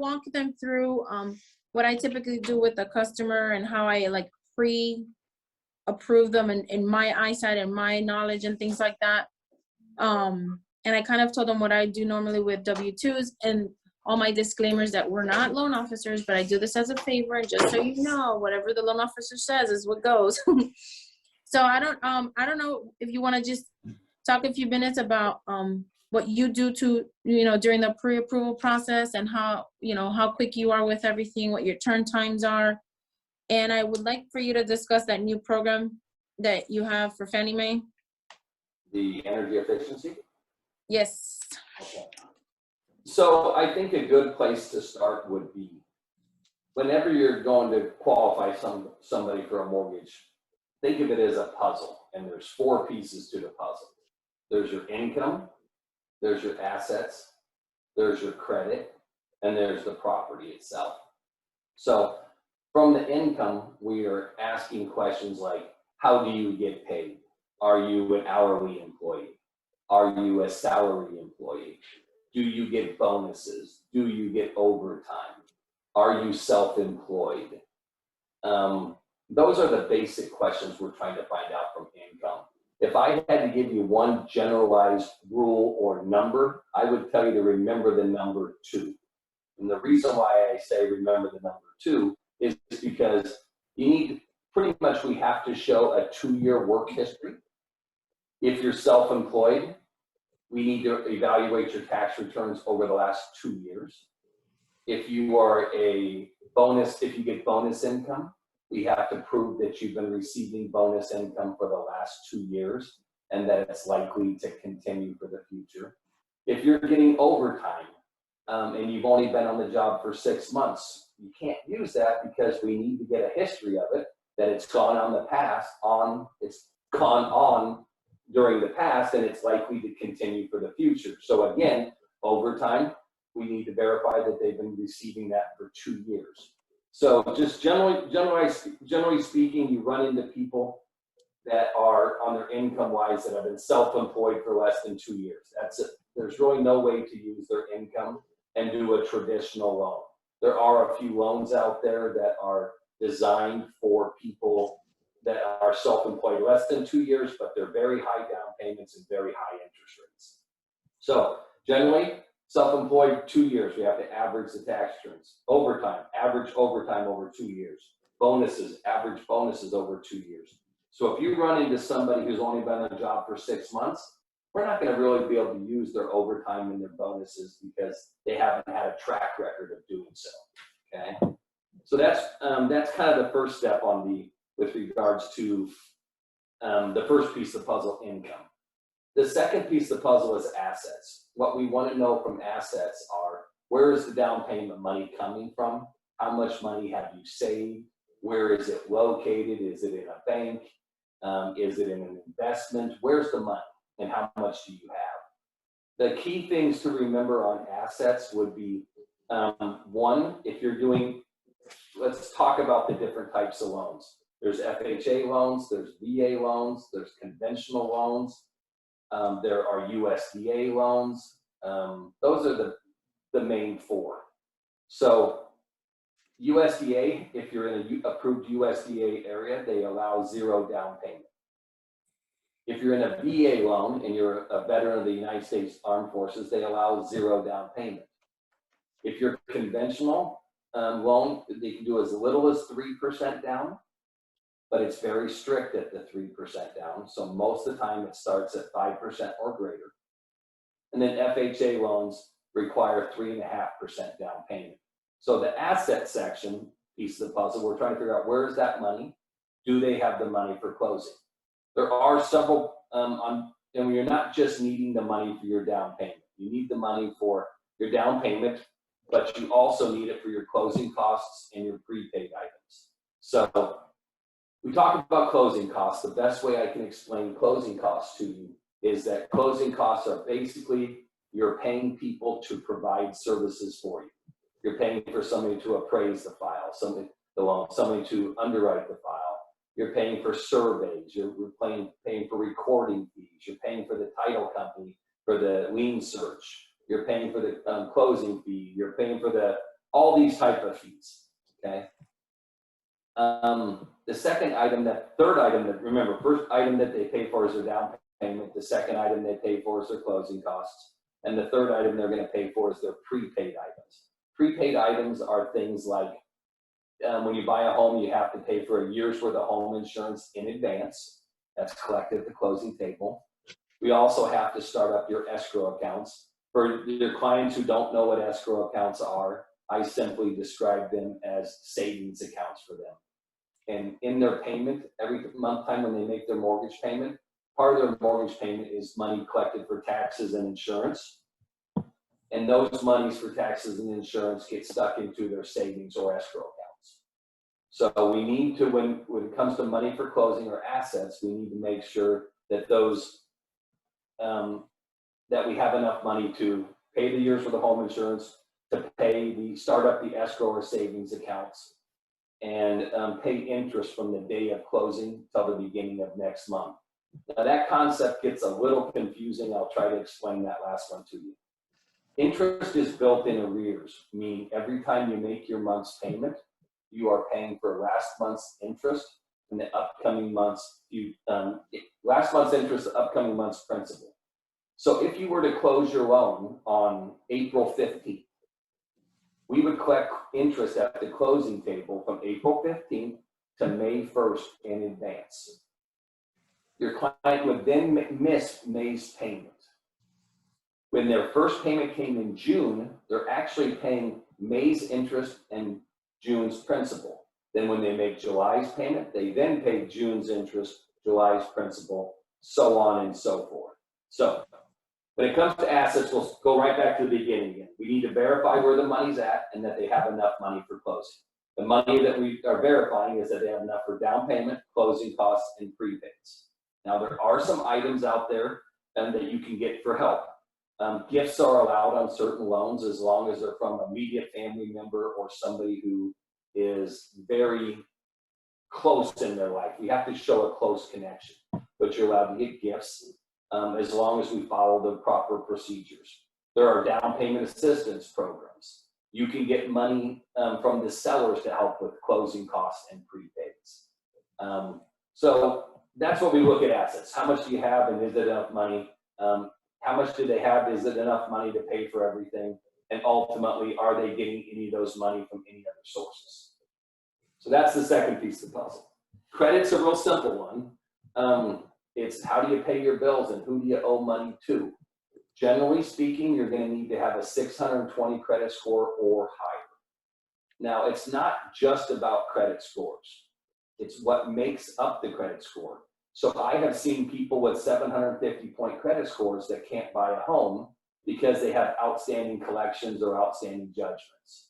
walk them through what I typically do with the customer and how I like pre-approve them in my eyesight and my knowledge and things like that. And I kind of told them what I do normally with W-2s and all my disclaimers that we're not loan officers, but I do this as a favor, and just so you know, whatever the loan officer says is what goes. So I don't know if you want to just talk a few minutes about what you do to, during the pre-approval process and how quick you are with everything, what your turn times are. And I would like for you to discuss that new program that you have for Fannie Mae. The energy efficiency? Yes. Okay. So I think a good place to start would be whenever you're going to qualify somebody for a mortgage, think of it as a puzzle, and there's 4 pieces to the puzzle. There's your income, there's your assets, there's your credit, and there's the property itself. So from the income, we are asking questions like, how do you get paid? Are you an hourly employee? Are you a salary employee? Do you get bonuses? Do you get overtime? Are you self-employed? Those are the basic questions we're trying to find out from income. If I had to give you one generalized rule or number, I would tell you to remember the number 2. And the reason why I say remember the number 2 is because you need, pretty much we have to show a 2-year work history. If you're self-employed, we need to evaluate your tax returns over the last 2 years. If you are if you get bonus income, we have to prove that you've been receiving bonus income for the last 2 years and that it's likely to continue for the future. If you're getting overtime and you've only been on the job for 6 months, you can't use that because we need to get a history of it, that it's gone on during the past, and it's likely to continue for the future. So again, overtime, we need to verify that they've been receiving that for 2 years. So just generally speaking, you run into people that are on their income-wise that have been self-employed for less than 2 years. That's it. There's really no way to use their income and do a traditional loan. There are a few loans out there that are designed for people that are self-employed less than 2 years, but they're very high down payments and very high interest rates. So generally, self-employed 2 years, we have to average the tax returns. Overtime, average overtime over 2 years. Bonuses, average bonuses over 2 years. So if you run into somebody who's only been on a job for 6 months, we're not going to really be able to use their overtime and their bonuses because they haven't had a track record of doing so. Okay, so that's kind of the first step with regards to the first piece of the puzzle, income. The second piece of the puzzle is assets. What we want to know from assets are, where is the down payment money coming from? How much money have you saved? Where is it located? Is it in a bank? Is it in an investment? Where's the money and how much do you have? The key things to remember on assets would be, one, if you're doing, let's talk about the different types of loans. There's FHA loans, there's VA loans, there's conventional loans, there are USDA loans. Those are the main 4. So USDA, if you're in an approved USDA area, they allow 0 down payment. If you're in a VA loan and you're a veteran of the United States Armed Forces, they allow 0 down payment. If you're conventional loan, they can do as little as 3% down, but it's very strict at the 3% down. So most of the time it starts at 5% or greater. And then FHA loans require 3.5% down payment. So the asset section piece of the puzzle, we're trying to figure out, where is that money? Do they have the money for closing? There are several, and you're not just needing the money for your down payment. You need the money for your down payment, but you also need it for your closing costs and your prepaid items. So we talk about closing costs. The best way I can explain closing costs to you is that closing costs are basically you're paying people to provide services for you. You're paying for somebody to appraise the file, somebody to underwrite the file. You're paying for surveys. You're paying for recording fees. You're paying for the title company for the lien search. You're paying for the closing fee. You're paying for the all these type of fees, okay? The third item that, remember, first item that they pay for is their down payment. The second item they pay for is their closing costs. And the third item they're going to pay for is their prepaid items. Prepaid items are things like when you buy a home, you have to pay for a year's worth of home insurance in advance. That's collected at the closing table. We also have to start up your escrow accounts. For your clients who don't know what escrow accounts are, I simply describe them as savings accounts for them. And in their payment, every month time when they make their mortgage payment, part of their mortgage payment is money collected for taxes and insurance. And those monies for taxes and insurance get stuck into their savings or escrow accounts. So we need to, when it comes to money for closing or assets, we need to make sure that those, that we have enough money to pay the years for the home insurance, to start up the escrow or savings accounts, and pay interest from the day of closing till the beginning of next month. Now that concept gets a little confusing. I'll try to explain that last one to you. Interest is built in arrears, meaning every time you make your month's payment, you are paying for last month's interest and the upcoming month's, last month's interest, the upcoming month's principal. So if you were to close your loan on April 15th, we would collect interest at the closing table from April 15th to May 1st in advance. Your client would then miss May's payment. When their first payment came in June, they're actually paying May's interest and June's principal. Then when they make July's payment, they then pay June's interest, July's principal, so on and so forth. So when it comes to assets, we'll go right back to the beginning again. We need to verify where the money's at and that they have enough money for closing. The money that we are verifying is that they have enough for down payment, closing costs, and prepaids. Now, there are some items out there that you can get for help. Gifts are allowed on certain loans as long as they're from an immediate family member or somebody who is very close in their life. We have to show a close connection, but you're allowed to get gifts as long as we follow the proper procedures. There are down payment assistance programs. You can get money from the sellers to help with closing costs and prepaids. So that's what we look at assets. How much do you have and is it enough money? How much do they have? Is it enough money to pay for everything? And ultimately, are they getting any of those money from any other sources? So that's the second piece of the puzzle. Credit's a real simple one. It's how do you pay your bills and who do you owe money to? Generally speaking, you're going to need to have a 620 credit score or higher. Now, it's not just about credit scores. It's what makes up the credit score. So I have seen people with 750-point credit scores that can't buy a home because they have outstanding collections or outstanding judgments.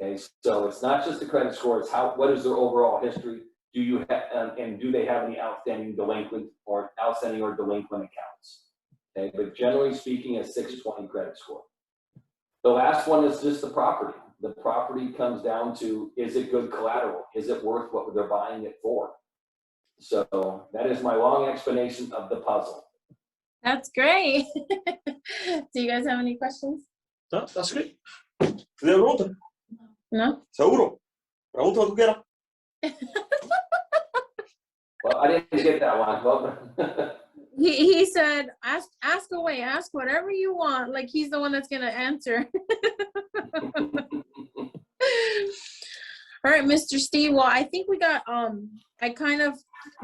Okay, so it's not just the credit score, it's what is their overall history? Do you have, and do they have any outstanding delinquent or delinquent accounts? Okay, but generally speaking, a 620 credit score. The last one is just the property. The property comes down to, is it good collateral? Is it worth what they're buying it for? So that is my long explanation of the puzzle. That's great. Do you guys have any questions? No, that's great. ¿Tiene pregunta? No? Seguro. Pregunta lo que tú quieras. Well, I didn't get that one. Well, He said, ask away, ask whatever you want. Like he's the one that's gonna answer. All right, Mr. Steve. Well, I think we got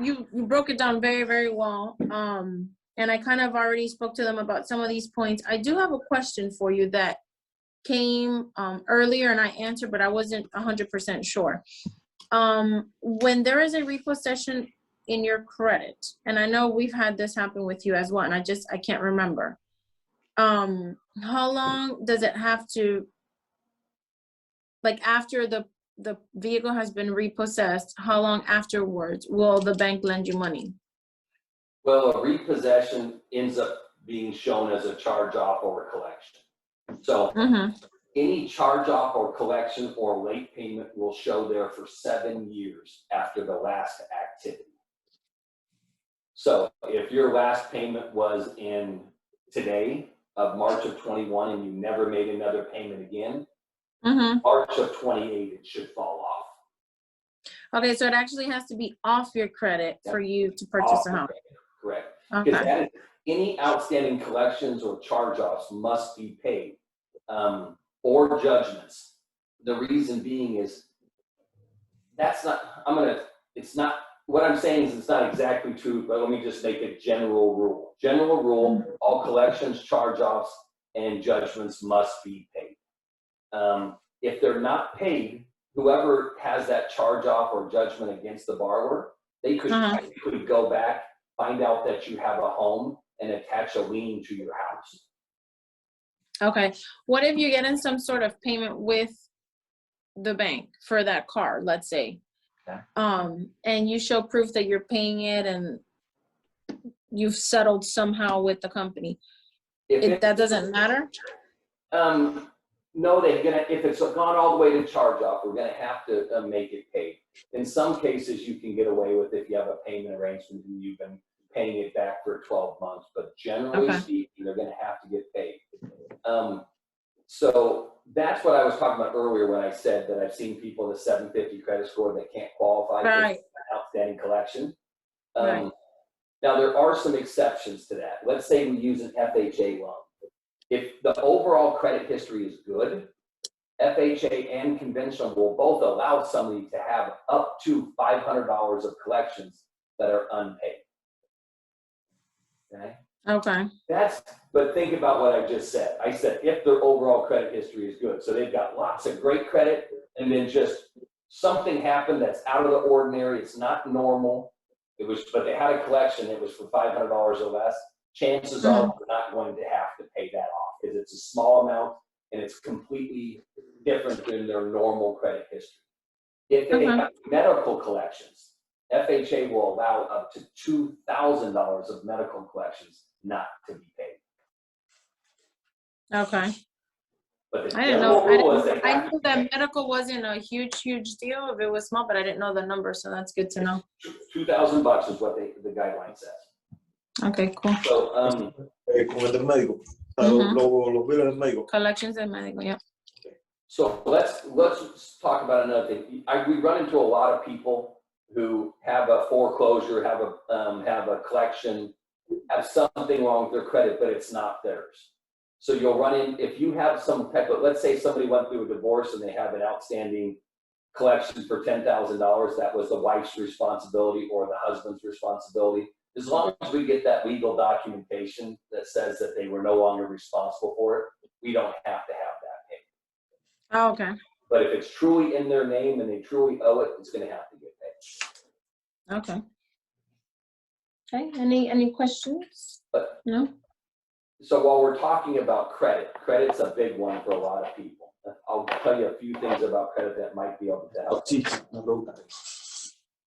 you broke it down very, very well. And I kind of already spoke to them about some of these points. I do have a question for you that came earlier and I answered, but I wasn't 100% sure. When there is a repossession in your credit, and I know we've had this happen with you as well, and I can't remember. How long does it have to, like after the vehicle has been repossessed, how long afterwards will the bank lend you money? Well, a repossession ends up being shown as a charge-off or a collection. So any charge-off or collection or late payment will show there for 7 years after the last activity. So if your last payment was in today of March of 21 and you never made another payment again, Mm-hmm. March of 28, it should fall off. Okay, so it actually has to be off your credit for you to purchase Off a the house. credit, correct. Because Okay. that is, any outstanding collections or charge-offs must be paid, or judgments. The reason being is that's not, it's not, what I'm saying is it's not exactly true, but let me just make a general rule. General rule, all collections, charge-offs, and judgments must be paid. If they're not paid, whoever has that charge-off or judgment against the borrower, they could technically go back, find out that you have a home, and attach a lien to your house. Okay. What if you're getting some sort of payment with the bank for that car, let's say? Okay. And you show proof that you're paying it and you've settled somehow with the company. That doesn't matter? No, if it's gone all the way to charge off, we're gonna have to make it paid. In some cases, you can get away with if you have a payment arrangement and you've been paying it back for 12 months, but generally speaking, they're gonna have to get paid. So that's what I was talking about earlier when I said that I've seen people with a 750 credit score that can't qualify for an outstanding collection. Now, there are some exceptions to that. Let's say we use an FHA loan. If the overall credit history is good, FHA and conventional will both allow somebody to have up to $500 of collections that are unpaid. Okay? Okay. But think about what I just said. I said if their overall credit history is good. So they've got lots of great credit, and then just something happened that's out of the ordinary. It's not normal. But they had a collection. It was for $500 or less. Chances are we're not going to have to pay that off because it's a small amount and it's completely different than their normal credit history. If they have medical collections, FHA will allow up to $2,000 of medical collections not to be paid. Okay. But the I didn't know. general rule is they I have knew to pay. that medical wasn't a huge deal if it was small, but I didn't know the number, so that's good to know. $2,000 is what the guideline says. Okay, cool. So, Con el del médico. Los biles del médico. Collections and medical, yeah. So let's talk about another thing. We run into a lot of people who have a foreclosure, have a collection, have something wrong with their credit, but it's not theirs. So you'll run in, if you have some type of, let's say somebody went through a divorce and they have an outstanding collection for $10,000, that was the wife's responsibility or the husband's responsibility. As long as we get that legal documentation that says that they were no longer responsible for it, we don't have to have that paid. Oh, okay. But if it's truly in their name and they truly owe it, it's going to have to get paid. Okay. Okay. Any questions? No. So while we're talking about credit's a big one for a lot of people. I'll tell you a few things about credit that might be able to help.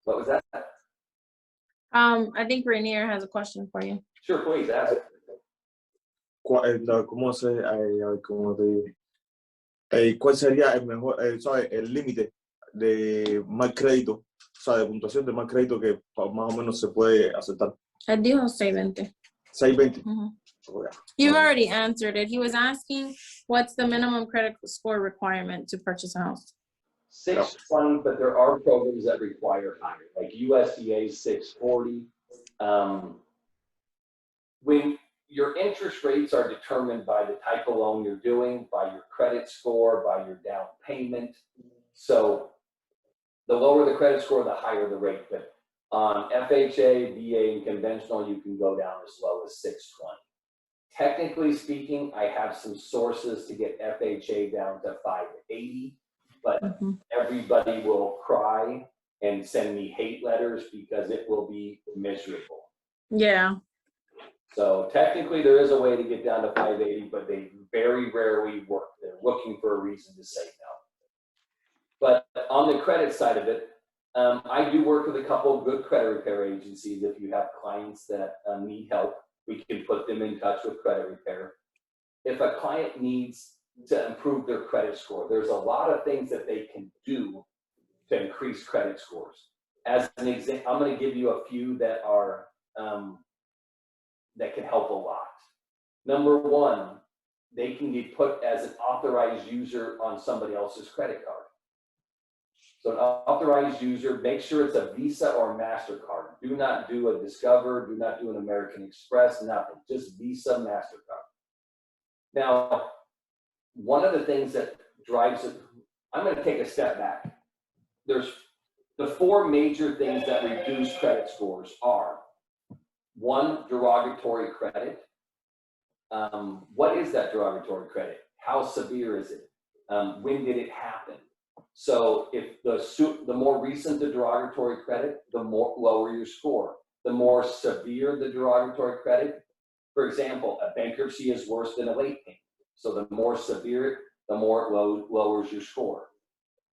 What was that? I think Rainier has a question for you. Sure, please ask. ¿Cómo se, cuál sería el mejor, sabe, el límite de mal crédito, o sea, de puntuación de mal crédito que más o menos se puede aceptar? Él dijo 620. 620. You've already answered it. He was asking, what's the minimum credit score requirement to purchase a house? 620, but there are programs that require higher, like USDA 640. When your interest rates are determined by the type of loan you're doing, by your credit score, by your down payment. So the lower the credit score, the higher the rate. But on FHA, VA, and conventional, you can go down as low as 620. Technically speaking, I have some sources to get FHA down to 580, but everybody will cry and send me hate letters because it will be miserable. Yeah. So technically there is a way to get down to 580, but they very rarely work. They're looking for a reason to say no. But on the credit side of it, I do work with a couple of good credit repair agencies. If you have clients that need help, we can put them in touch with credit repair. If a client needs to improve their credit score, there's a lot of things that they can do to increase credit scores. As an example, I'm going to give you a few that are that can help a lot. Number one, they can be put as an authorized user on somebody else's credit card. So an authorized user, make sure it's a Visa or MasterCard. Do not do a Discover, do not do an American Express, nothing, just Visa, MasterCard. Now, one of the things that drives it, I'm going to take a step back. There's the four major things that reduce credit scores are: one, derogatory credit. What is that derogatory credit? How severe is it? When did it happen? So if the more recent the derogatory credit, the more lower your score. The more severe the derogatory credit, for example, a bankruptcy is worse than a late payment. So the more severe, the more it lowers your score.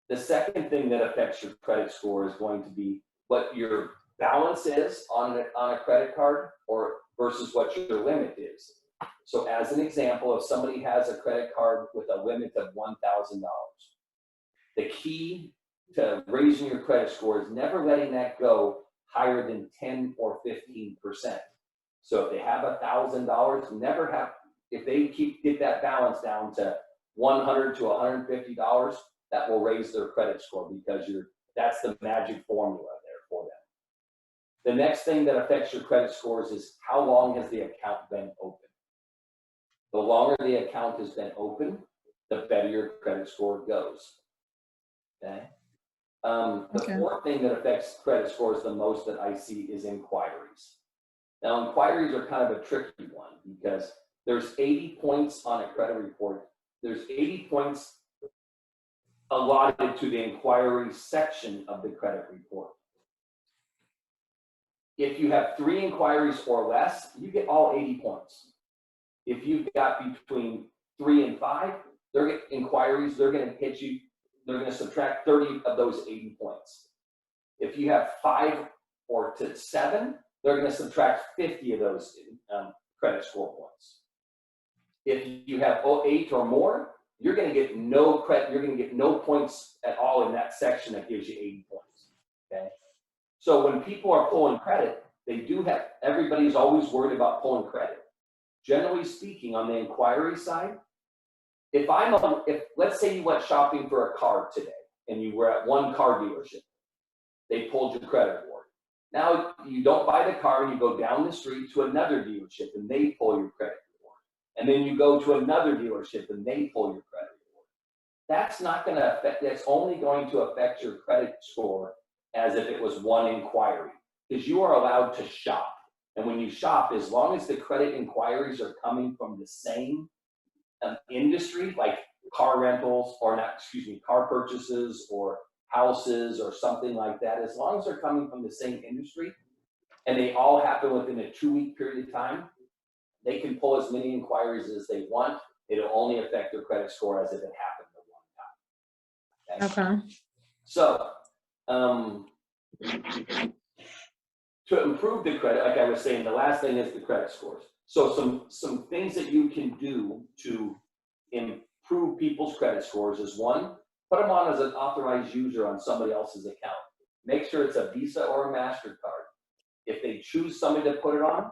The second thing that affects your credit score is going to be what your balance is on a credit card or versus what your limit is. So as an example, if somebody has a credit card with a limit of $1,000, the key to raising your credit score is never letting that go higher than 10 or 15%. So if they have $1,000, never have, if they get that balance down to $100 to $150, that will raise their credit score because that's the magic formula there for them. The next thing that affects your credit scores is how long has the account been open. The longer the account has been open, the better your credit score goes. Okay. The fourth thing that affects credit scores the most that I see is inquiries. Now, inquiries are kind of a tricky one because there's 80 points on a credit report. There's 80 points allotted to the inquiry section of the credit report. If you have 3 inquiries or less, you get all 80 points. If you've got between 3 and 5 inquiries, they're going to hit you. They're going to subtract 30 of those 80 points. If you have 5 or to 7, they're going to subtract 50 of those credit score points. If you have 8 or more, you're going to get no credit. You're going to get no points at all in that section that gives you 80 points. Okay. So when people are pulling credit, everybody's always worried about pulling credit. Generally speaking, on the inquiry side, if let's say you went shopping for a car today and you were at one car dealership, they pulled your credit report. Now you don't buy the car and you go down the street to another dealership and they pull your credit report. And then you go to another dealership and they pull your credit report. That's only going to affect your credit score as if it was one inquiry, because you are allowed to shop. And when you shop, as long as the credit inquiries are coming from the same industry, like car rentals car purchases or houses or something like that, as long as they're coming from the same industry and they all happen within a 2-week period of time, they can pull as many inquiries as they want. It'll only affect their credit score as if it happened at one time. Okay. So, to improve the credit, like I was saying, the last thing is the credit scores. So some things that you can do to improve people's credit scores is: 1, put them on as an authorized user on somebody else's account. Make sure it's a Visa or a MasterCard. If they choose somebody to put it on,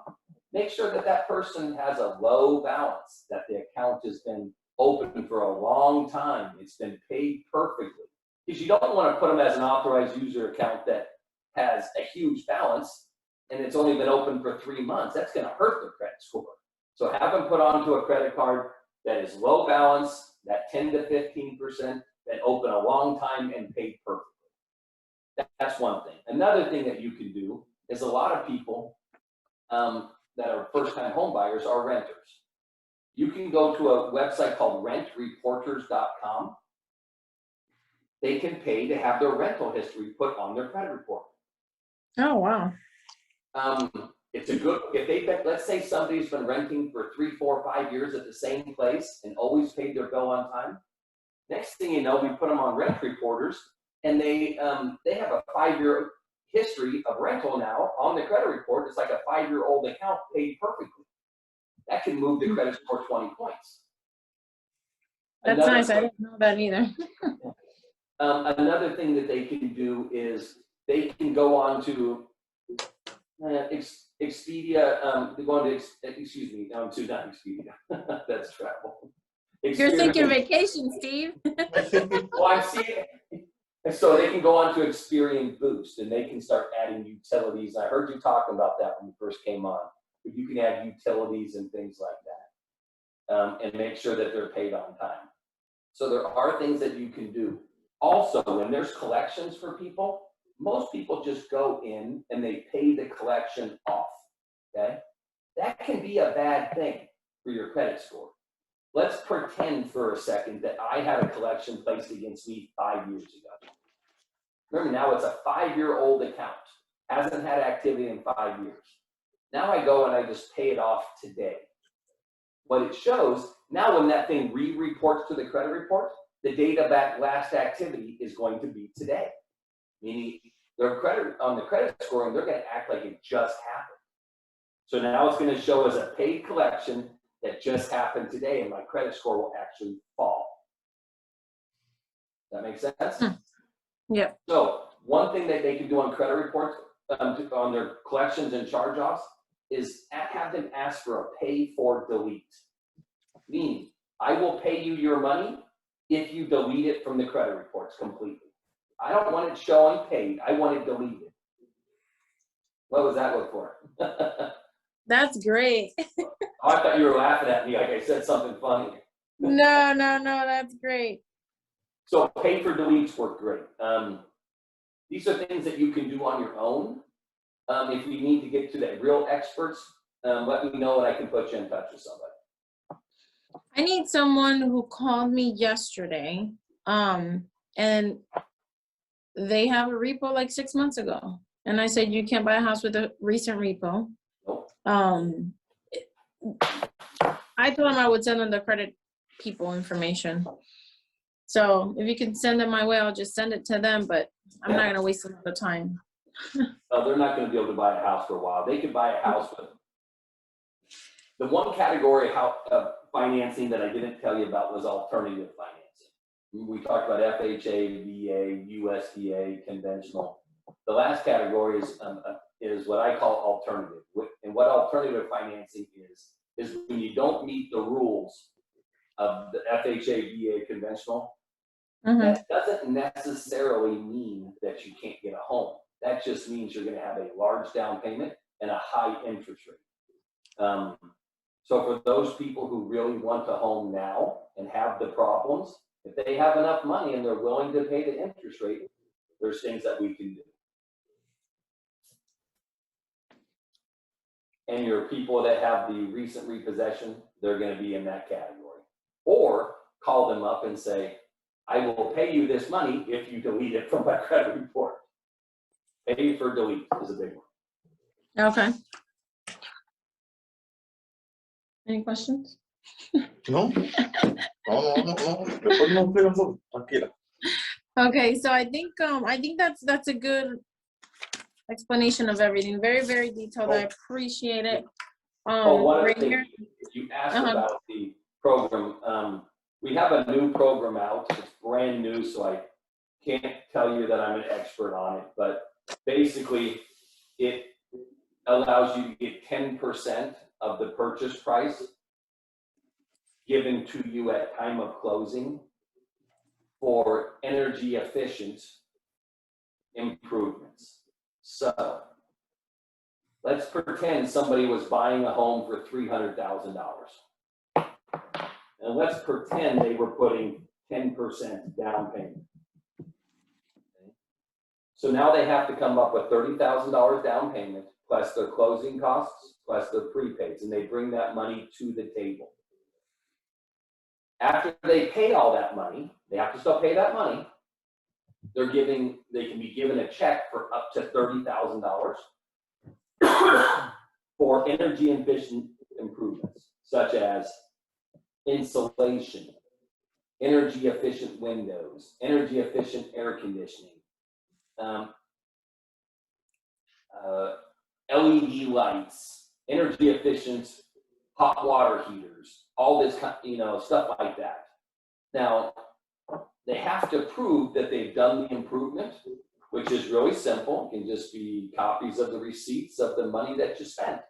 make sure that person has a low balance, that the account has been open for a long time. It's been paid perfectly. Because you don't want to put them as an authorized user account that has a huge balance and it's only been open for 3 months. That's going to hurt their credit score. So have them put onto a credit card that is low balance, that 10 to 15%, that open a long time and paid perfectly. That's one thing. Another thing that you can do is, a lot of people that are first-time home buyers are renters. You can go to a website called rentreporters.com. They can pay to have their rental history put on their credit report. Oh, wow. It's a good, let's say somebody's been renting for 3, 4, 5 years at the same place and always paid their bill on time. Next thing you know, we put them on Rent Reporters, and they have a 5-year history of rental now on the credit report. It's like a 5-year-old account paid perfectly. That can move the credit score 20 points. That's nice. I didn't know that either. Another thing that they can do is they can go on to Expedia, not Expedia, that's travel. You're thinking vacation, Steve. Well, I'm seeing, and so they can go on to Experian Boost and they can start adding utilities. I heard you talking about that when you first came on, but you can add utilities and things like that, and make sure that they're paid on time. So there are things that you can do. Also, when there's collections for people, most people just go in and they pay the collection off, okay? That can be a bad thing for your credit score. Let's pretend for a second that I had a collection placed against me 5 years ago. Remember, now it's a 5-year-old account, hasn't had activity in 5 years. Now I go and I just pay it off today. What it shows, now when that thing re-reports to the credit report, the data back last activity is going to be today. Meaning their credit, on the credit scoring, they're gonna act like it just happened. So now it's gonna show as a paid collection that just happened today, and my credit score will actually fall. Does that make sense? Yeah. So one thing that they can do on credit reports, on their collections and charge-offs, is have them ask for a pay for delete. Meaning, I will pay you your money if you delete it from the credit reports completely. I don't want it showing paid, I want it deleted. What was that look for? That's great. Oh, I thought you were laughing at me like I said something funny. No, that's great. So pay for deletes work great. These are things that you can do on your own. If you need to get to the real experts, let me know and I can put you in touch with somebody. I need someone who called me yesterday, and they have a repo like 6 months ago. And I said, you can't buy a house with a recent repo. Nope. I told them I would send them the credit people information. So if you can send it my way, I'll just send it to them, but I'm not gonna waste a lot of time. No, they're not gonna be able to buy a house for a while. They could buy a house with, the one category of financing that I didn't tell you about was alternative financing. We talked about FHA, VA, USDA, conventional. The last category is what I call alternative. And what alternative financing is when you don't meet the rules of the FHA, VA, conventional. That doesn't necessarily mean that you can't get a home. That just means you're going to have a large down payment and a high interest rate. So for those people who really want a home now and have the problems, if they have enough money and they're willing to pay the interest rate, there's things that we can do. And your people that have the recent repossession, they're going to be in that category. Or call them up and say, I will pay you this money if you delete it from my credit report. Pay for delete is a big one. Okay. Any questions? No. Después no explican todo. Tranquila. Okay, so I think that's a good explanation of everything. Very, very detailed. I appreciate it. One other Right thing, here. you asked about the program. We have a new program out. It's brand new, so I can't tell you that I'm an expert on it, but basically it allows you to get 10% of the purchase price given to you at time of closing for energy efficient improvements. So let's pretend somebody was buying a home for $300,000. And let's pretend they were putting 10% down payment. Okay. So now they have to come up with $30,000 down payment, plus their closing costs, plus their prepaids, and they bring that money to the table. After they pay all that money, they have to still pay that money. They can be given a check for up to $30,000 for energy efficient improvements, such as insulation, energy efficient windows, energy efficient air conditioning, LED lights, energy efficient hot water heaters, all this kind, stuff like that. Now, they have to prove that they've done the improvement, which is really simple. It can just be copies of the receipts of the money that you spent.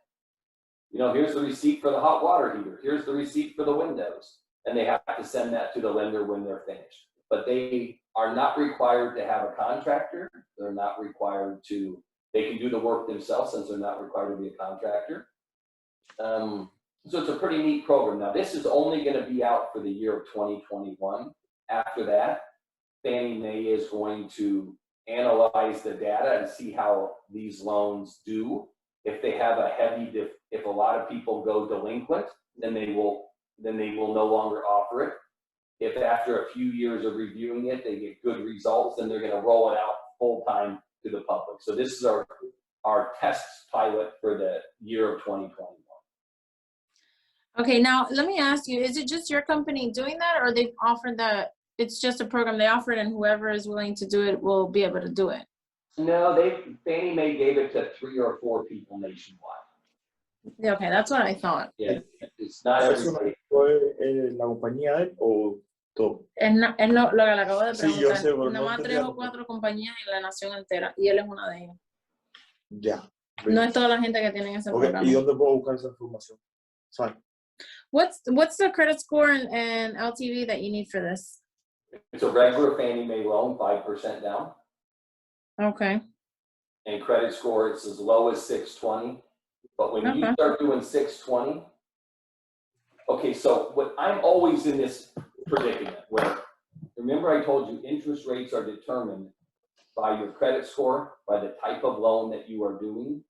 Here's the receipt for the hot water heater. Here's the receipt for the windows. and they have to send that to the lender when they're finished. But they are not required to have a contractor. They're not required to, they can do the work themselves since they're not required to be a contractor. So it's a pretty neat program. Now, this is only going to be out for the year of 2021. After that, Fannie Mae is going to analyze the data and see how these loans do. If they have a heavy, if a lot of people go delinquent, then they will no longer offer it. If after a few years of reviewing it, they get good results, then they're going to roll it out full time to the public. So this is our test pilot for the year of 2021. Okay, now let me ask you, is it just your company doing that, or they've offered that it's just a program they offer it and whoever is willing to do it will be able to do it? No, Fannie Mae gave it to 3 or 4 people nationwide. Yeah, okay, that's what I thought. Yeah, it's not everybody. ¿La compañía de él o todo? Es lo que le acabo de Sí, yo preguntar. sé, pero Nada no más 3 entendía. o 4 compañías en la nación entera y él es una de ellas. Ya. No es toda la gente que tiene ese Okay. programa. ¿Y dónde puedo buscar esa información? ¿Sabes? What's the credit score and LTV that you need for this? It's a regular Fannie Mae loan, 5% down, Okay. and credit score it's as low as 620. But when you Okay. start doing 620, okay, so what I'm always in this predicament where, remember I told you interest rates are determined by your credit score, by the type of loan that you are doing,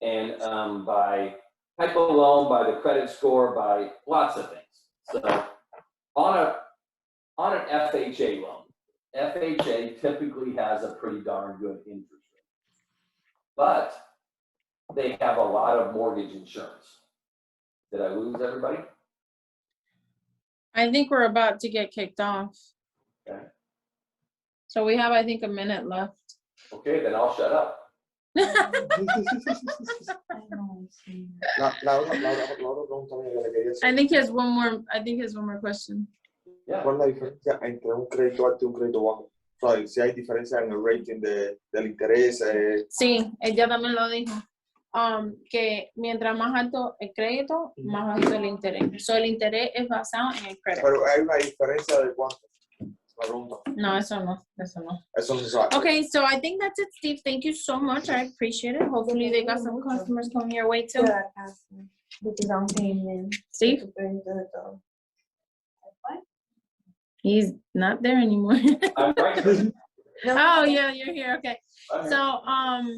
and by type of loan, by the credit score, by lots of things. So on an FHA loan, FHA typically has a pretty darn good interest rate, but they have a lot of mortgage insurance. Did I lose everybody? I think we're about to get kicked off. Okay. So we have, I think, a minute left. Okay, then I'll shut up. La otra pregunta mía que le quería hacer. I think he has one more question. Yeah. ¿Cuál es la diferencia entre un crédito alto y un crédito bajo? ¿Sabes? Si hay diferencia en el rating del interés. Sí, ella también lo dijo. Que mientras más alto el crédito, más bajito el interés. So, el interés es basado en el crédito. Pero hay una diferencia de cuánto. La pregunta. No, eso no. Eso no se sabe. Okay, so I think that's it, Steve. Thank you so much. I appreciate it. Hopefully they got some customers coming your way too. Steve? He's not there anymore. I'm right. Oh, yeah, you're here. Okay. I'm So, here.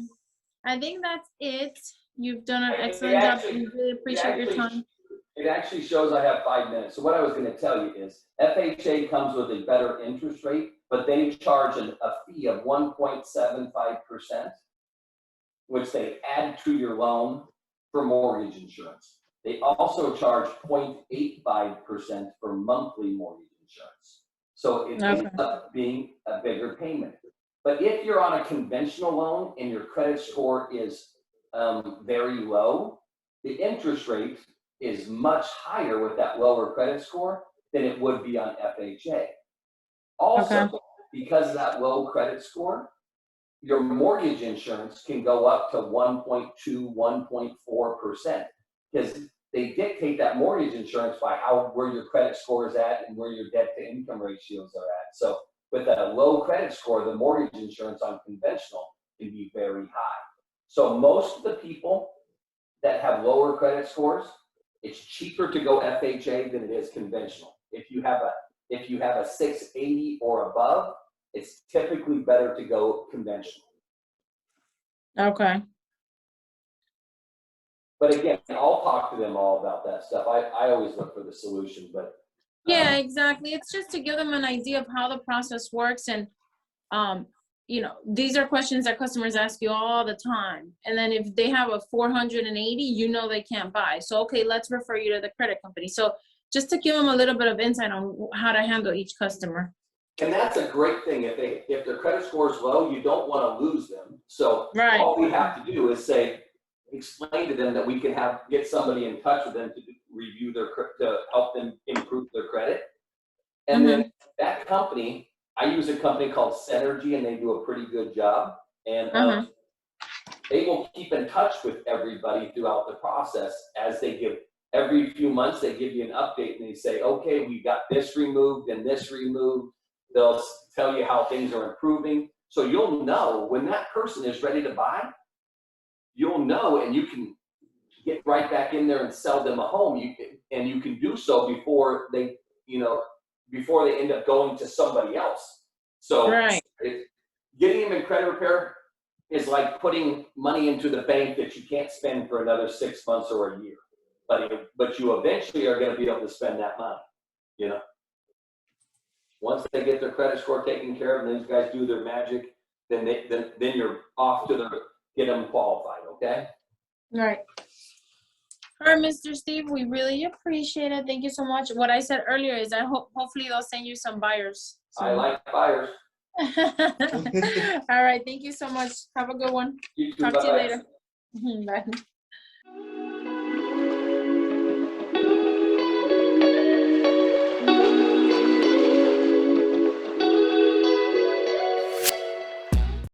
I think that's it. You've done an It excellent job. actually- We really appreciate your time. It actually shows I have 5 minutes. So what I was going to tell you is FHA comes with a better interest rate, but they charge a fee of 1.75%, which they add to your loan for mortgage insurance. They also charge 0.85% for monthly mortgage insurance. So it ends up being a bigger payment. But if you're on a conventional loan and your credit score is very low, the interest rate is much higher with that lower credit score than it would be on FHA. Also, because of that low credit score, your mortgage insurance can go up to 1.2, 1.4%, because they dictate that mortgage insurance by where your credit score is at and where your debt to income ratios are at. So with a low credit score, the mortgage insurance on conventional can be very high. So most of the people that have lower credit scores, it's cheaper to go FHA than it is conventional. If you have a 680 or above, it's typically better to go conventional. Okay. But again, I'll talk to them all about that stuff. I always look for the solution, but Yeah, exactly. It's just to give them an idea of how the process works. And, you know, these are questions that customers ask you all the time. And then if they have a 480, you know they can't buy. So, okay, let's refer you to the credit company. So just to give them a little bit of insight on how to handle each customer. and that's a great thing. If their credit score is low, you don't want to lose them. So Right. all we have to do is explain to them that we can get somebody in touch with them to review to help them improve their credit. And then that company, I use a company called Synergy, and they do a pretty good job. And they will keep in touch with everybody throughout the process as they give every few months they give you an update and they say, okay, we got this removed and this removed. They'll tell you how things are improving. So you'll know when that person is ready to buy, you'll know, and you can get right back in there and sell them a home. And you can do so before they, before they end up going to somebody else. So Right. getting them in credit repair is like putting money into the bank that you can't spend for another 6 months or a year. But you eventually are going to be able to spend that money, Once they get their credit score taken care of and these guys do their magic, then you're off to get them qualified, okay? Right. All right, Mr. Steve, we really appreciate it. Thank you so much. What I said earlier is I hopefully they'll send you some buyers. I like buyers. All right, thank you so much. Have a good one. You too, Talk to you bye-bye. later. Bye.